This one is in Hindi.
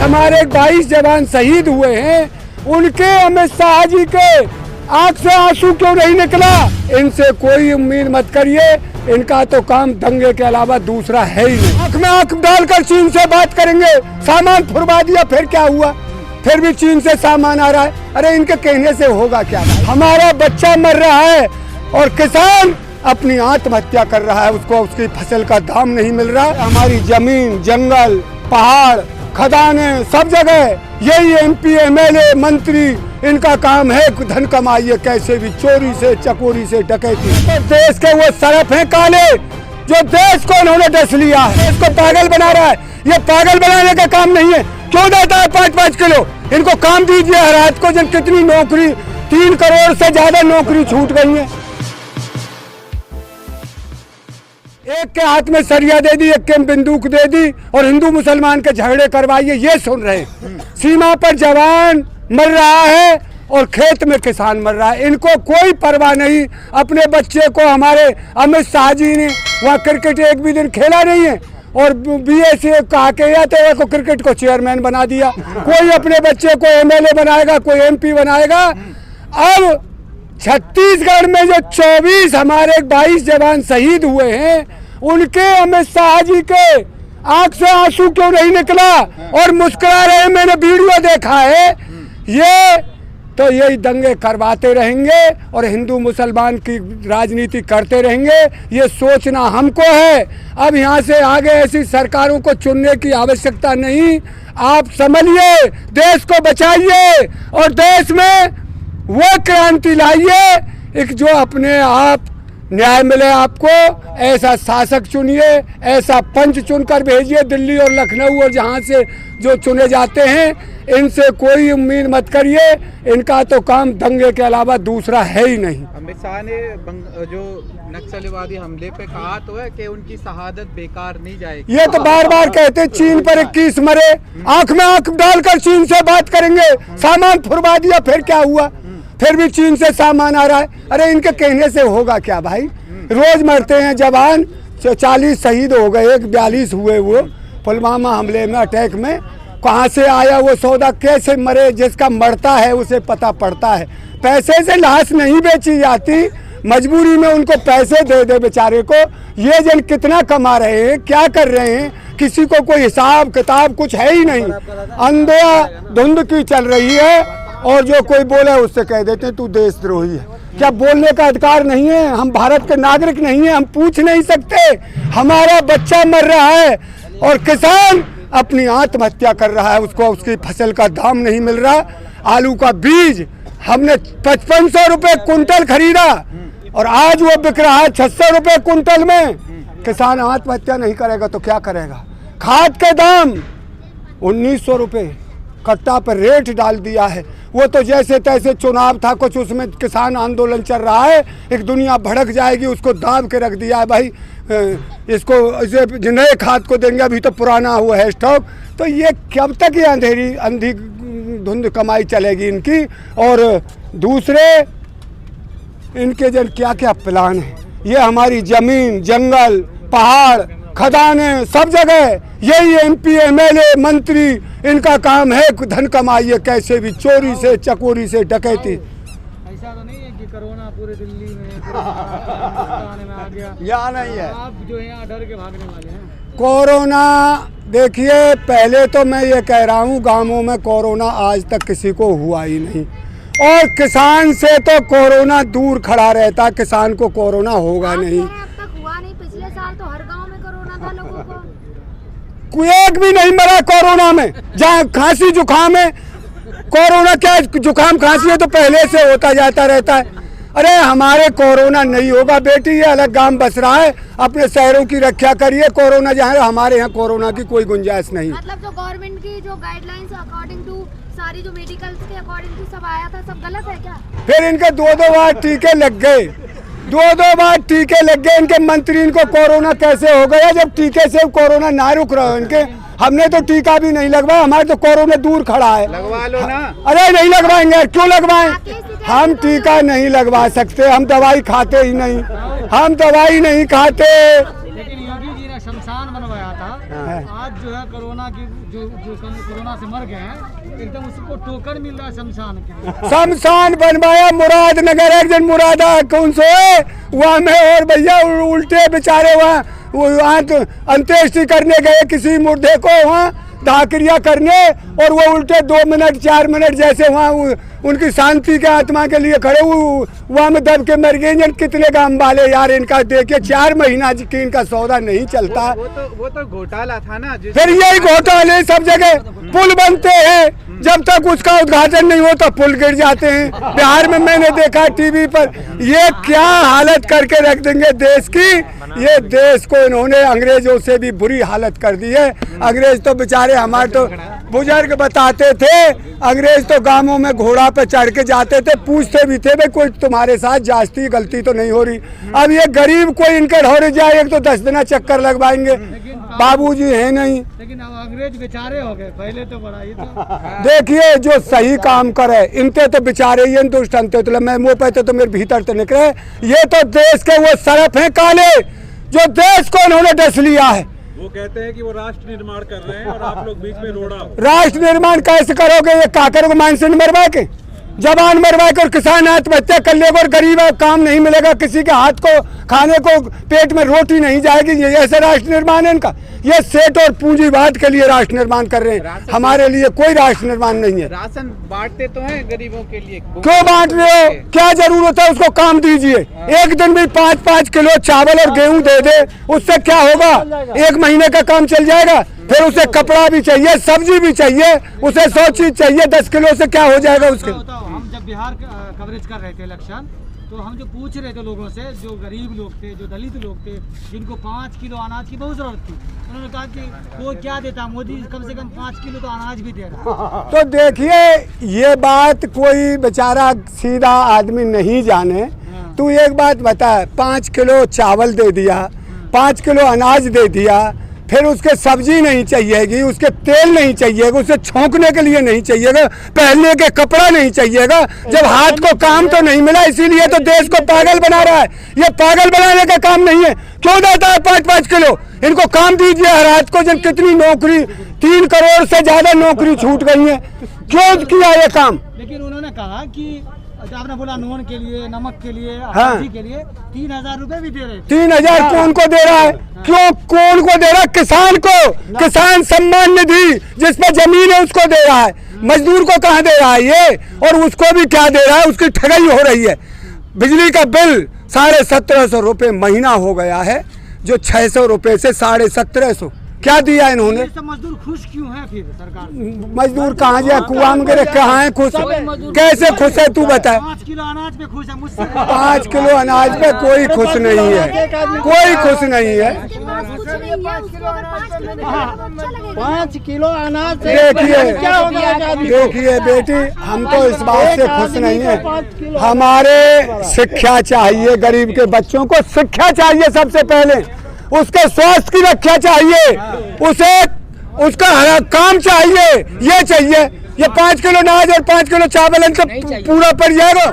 हमारे 22 जवान शहीद हुए हैं, उनके अमित शाह जी के आंख से आंसू क्यों नहीं निकला? इनसे कोई उम्मीद मत करिए, इनका तो काम दंगे के अलावा दूसरा है ही नहीं। आंख में आंख डालकर चीन से बात करेंगे, सामान फुरवा दिया, फिर क्या हुआ? फिर भी चीन से सामान आ रहा है। अरे इनके कहने से होगा क्या? हमारा बच्चा मर रहा है और किसान अपनी आत्महत्या कर रहा है, उसको उसकी फसल का दाम नहीं मिल रहा। हमारी जमीन, जंगल, पहाड़, खदानें, सब जगह यही एमपी, एमएलए, मंत्री, इनका काम है धन कमाइए, कैसे भी चोरी से, चकोरी से, डकैती। तो देश के वो सरफ हैं काले, जो देश को उन्होंने डस लिया है, इसको पागल बना रहा है। ये पागल बनाने का काम नहीं है। क्यों देता है 5-5 किलो? इनको काम दीजिए हर रात को। जन कितनी नौकरी, 3 करोड़ से ज्यादा नौकरी छूट गई है। एक के हाथ में सरिया दे दी, एक के बंदूक दे दी और हिंदू मुसलमान के झगड़े करवाइए, ये सुन रहे हैं। सीमा पर जवान मर रहा है और खेत में किसान मर रहा है, इनको कोई परवाह नहीं। अपने बच्चे को हमारे अमित शाह जी ने वहाँ क्रिकेट एक भी दिन खेला नहीं है और बीए से कहा के तो को क्रिकेट को चेयरमैन बना दिया। कोई अपने बच्चे को एमएलए बनाएगा, कोई एमपी बनाएगा। अब छत्तीसगढ़ में जो 24 हमारे 22 जवान शहीद हुए हैं, उनके अमित शाह जी के आंख से आंसू क्यों नहीं निकला और मुस्कुरा रहे? मैंने वीडियो देखा है। ये तो यही दंगे करवाते रहेंगे और हिंदू मुसलमान की राजनीति करते रहेंगे, ये सोचना हमको है। अब यहाँ से आगे ऐसी सरकारों को चुनने की आवश्यकता नहीं। आप संभलिए, देश को बचाइए और देश में वो क्रांति लाइए एक जो अपने आप न्याय मिले आपको। ऐसा शासक चुनिए, ऐसा पंच चुनकर भेजिए दिल्ली और लखनऊ और जहाँ से जो चुने जाते हैं। इनसे कोई उम्मीद मत करिए, इनका तो काम दंगे के अलावा दूसरा है ही नहीं। अमित शाह ने जो नक्सलवादी हमले पे कहा तो है कि उनकी शहादत बेकार नहीं जाएगी। ये तो बार बार कहते, चीन पर 21 मरे, आंख में आंख डालकर चीन से बात करेंगे, सामान फुरवा दिया, फिर क्या हुआ? फिर भी चीन से सामान आ रहा है। अरे इनके कहने से होगा क्या भाई? रोज मरते हैं जवान, 40 शहीद हो गए, 42 हुए वो पुलवामा हमले में, अटैक में। कहाँ से आया वो सौदा? कैसे मरे? जिसका मरता है उसे पता पड़ता है। पैसे से लाश नहीं बेची जाती, मजबूरी में उनको पैसे दे दे बेचारे को। ये जन कितना कमा रहे हैं, क्या कर रहे हैं, किसी को कोई हिसाब किताब कुछ है ही नहीं। अंधेधुंध की चल रही है और जो कोई बोले उससे कह देते तू देशद्रोही है। क्या बोलने का अधिकार नहीं है? हम भारत के नागरिक नहीं है? हम पूछ नहीं सकते? हमारा बच्चा मर रहा है और किसान अपनी आत्महत्या कर रहा है, उसको उसकी फसल का दाम नहीं मिल रहा। आलू का बीज हमने 5500 रुपये कुंटल खरीदा और आज वो बिक रहा है 600 रुपये कुंटल में। किसान आत्महत्या नहीं करेगा तो क्या करेगा? खाद के दाम 1900 रुपये कट्टा पर रेट डाल दिया है। वो तो जैसे तैसे चुनाव था कुछ, उसमें किसान आंदोलन चल रहा है, एक दुनिया भड़क जाएगी, उसको दाब के रख दिया है। भाई इसको इसे नए खाद को देंगे, अभी तो पुराना हुआ है स्टॉक। तो ये कब तक ये अंधी धुंध कमाई चलेगी इनकी? और दूसरे इनके जन क्या क्या प्लान है। ये हमारी जमीन, जंगल, पहाड़, खदानें, सब जगह यही एमपी, एमएलए, मंत्री, इनका काम है धन कमाइए, कैसे भी चोरी से, चकोरी से, डकैती। ऐसा तो नहीं है कि कोरोना पूरे दिल्ली में, पूरे हिंदुस्तान में आ गया? यहाँ नहीं है। आप जो है यहाँ डर के भागने वाले हैं। कोरोना देखिए, पहले तो मैं ये कह रहा हूँ, गांवों में कोरोना आज तक किसी को हुआ ही नहीं और किसान से तो कोरोना दूर खड़ा रहता। किसान को कोरोना होगा नहीं। पिछले साल तो हर गांव में कोरोना था, लोगों को कोई एक भी नहीं मरा कोरोना में। जहाँ खांसी जुकाम है, कोरोना क्या जुकाम खांसी है तो पहले से होता जाता रहता है। अरे हमारे कोरोना नहीं होगा बेटी, ये अलग गांव बस रहा है, अपने शहरों की रक्षा करिए। कोरोना जहाँ, हमारे यहाँ कोरोना की कोई गुंजाइश नहीं। मतलब जो गवर्नमेंट की जो गाइडलाइंस अकॉर्डिंग टू सारी जो मेडिकल्स के अकॉर्डिंग टू सब आया था, सब गलत है क्या? फिर इनके 2-2 बार टीके लग गए, 2-2 बार टीके लग गए। इनके मंत्री, इनको कोरोना कैसे हो गया जब टीके से कोरोना ना रुक रहा है इनके? हमने तो टीका भी नहीं लगवाया, हमारे तो कोरोना दूर खड़ा है। लगवा लो ना। अरे नहीं लगवाएंगे, क्यों लगवाएं? हम टीका नहीं लगवा सकते, हम दवाई खाते ही नहीं, हम दवाई नहीं खाते। लेकिन योगी जी ने शमशान बनवाया था, आज जो है कोरोना की जो कोरोना से मर गए हैं एकदम उसको टोकन मिल रहा है शमशान के। शमशान बनवाया मुरादनगर, एक जन मुरादा कौन सो है वहाँ में, और भैया उल्टे बेचारे वहाँ तो अंत्येष्टि करने गए किसी मुर्दे को, वहाँ दाक्रिया करने, और वो उल्टे 2 मिनट 4 मिनट जैसे वहाँ उनकी शांति के आत्मा के लिए खड़े वहाँ में दब के मर गए। कितने काम वाले यार, इनका देखिए 4 महीना की इनका सौदा नहीं चलता। वो तो घोटाला था ना। फिर यही घोटाले सब जगह, पुल बनते हैं जब तक उसका उद्घाटन नहीं होता पुल गिर जाते हैं। बिहार में मैंने देखा टीवी पर, ये क्या हालत करके रख देंगे देश की। ये देश को इन्होंने अंग्रेजों से भी बुरी हालत कर दी है। अंग्रेज तो बेचारे, हमारे तो बुजुर्ग बताते थे, अंग्रेज तो गांवों में घोड़ा पे चढ़ के जाते थे, पूछते भी थे भाई कोई तुम्हारे साथ जास्ती गलती तो नहीं हो रही। अब ये गरीब कोई इनके ढोरे जाए तो 10 दिन चक्कर लगवाएंगे, बाबूजी है नहीं। लेकिन अब अंग्रेज बेचारे हो गए, पहले तो बड़ा ही था। देखिए जो सही काम करे इनते तो बेचारे ही दुष्ट अंते, तो मैं मुँह पे तो मेरे भीतर तो निकले। ये तो देश के वो सरफ हैं काले, जो देश को इन्होंने डस लिया है। वो कहते हैं कि वो राष्ट्र निर्माण कर रहे हैं और आप लोग बीच में रोड़ा। राष्ट्र निर्माण कैसे करोगे? ये काकर को मानसिक मरवा के, जवान मरवा के, और किसान आत्महत्या कर लेगा, और गरीब काम नहीं मिलेगा, किसी के हाथ को खाने को पेट में रोटी नहीं जाएगी। ये ऐसा राष्ट्र निर्माण है इनका। ये सेठ और पूंजीवाद के लिए राष्ट्र निर्माण कर रहे हैं, हमारे लिए कोई राष्ट्र निर्माण नहीं है। राशन बांटते तो हैं गरीबों के लिए, क्यों बांट रहे हो? क्या जरूरत है? उसको काम दीजिए। एक दिन भी 5-5 किलो चावल और गेहूं दे दे, उससे क्या होगा? 1 महीने का काम चल जाएगा। फिर उसे कपड़ा भी चाहिए, सब्जी भी चाहिए, उसे 100 चीज चाहिए। 10 किलो से क्या हो जाएगा उसके? हम जब बिहार कवरेज कर रहे थे इलेक्शन, तो हम जो पूछ रहे थे लोगों से, जो गरीब लोग थे, जो दलित लोग थे, जिनको 5 किलो अनाज की बहुत जरूरत थी, उन्होंने कहा कि वो क्या देता, मोदी कम से कम 5 किलो तो अनाज भी दे रहा। तो देखिए ये बात कोई बेचारा सीधा आदमी नहीं जाने। तू एक बात बता, 5 किलो चावल दे दिया, 5 किलो अनाज दे दिया, फिर उसके सब्जी नहीं चाहिएगी, उसके तेल नहीं चाहिएगा, उसे छोंकने के लिए नहीं चाहिएगा, पहनने के कपड़ा नहीं चाहिएगा, जब हाथ को काम तो नहीं मिला। इसीलिए तो देश को पागल बना रहा है। ये पागल बनाने का काम नहीं है। क्यों देता है 5-5 किलो? इनको काम दीजिए हर हाथ को। जब कितनी नौकरी, 3 करोड़ से ज्यादा नौकरी छूट गई है, क्यों किया ये काम? लेकिन उन्होंने कहा कि आपने बोला नून के लिए, नमक के लिए, हाँ। हल्दी के लिए 3000 रुपए भी दे रहे। 3000 कौन को दे रहा है? क्यों कौन को दे रहा है? किसान को। किसान सम्मान निधि जिस पे जमीन है उसको दे रहा है, मजदूर को कहाँ दे रहा है ये? और उसको भी क्या दे रहा है? उसकी ठगाई हो रही है। बिजली का बिल 1750 रुपये महीना हो गया है, जो 600 रुपये से 1750 क्या दिया इन्होंने? सब मजदूर खुश क्यों है फिर सरकार? मजदूर कहाँ जाए? कुआं में गिरे, कहाँ है खुश? कैसे खुश है तू बता? 5 किलो अनाज पे खुश है मुझसे। 5 किलो अनाज पे कोई खुश नहीं है, कोई खुश नहीं है। उसके पास कुछ नहीं है, उसको अगर 5 किलो मिलेगा तो अच्छा लगेगा। 5 किलो अनाज देखिए बेटी, हम तो इस बात से खुश नहीं है। हमारे शिक्षा चाहिए, गरीब के बच्चों को शिक्षा चाहिए सबसे पहले, उसके स्वास्थ्य की रक्षा चाहिए, उसे उसका काम चाहिए, ये चाहिए। ये 5 किलो अनाज और 5 किलो चावल इनका पूरा पड़ जाएगा।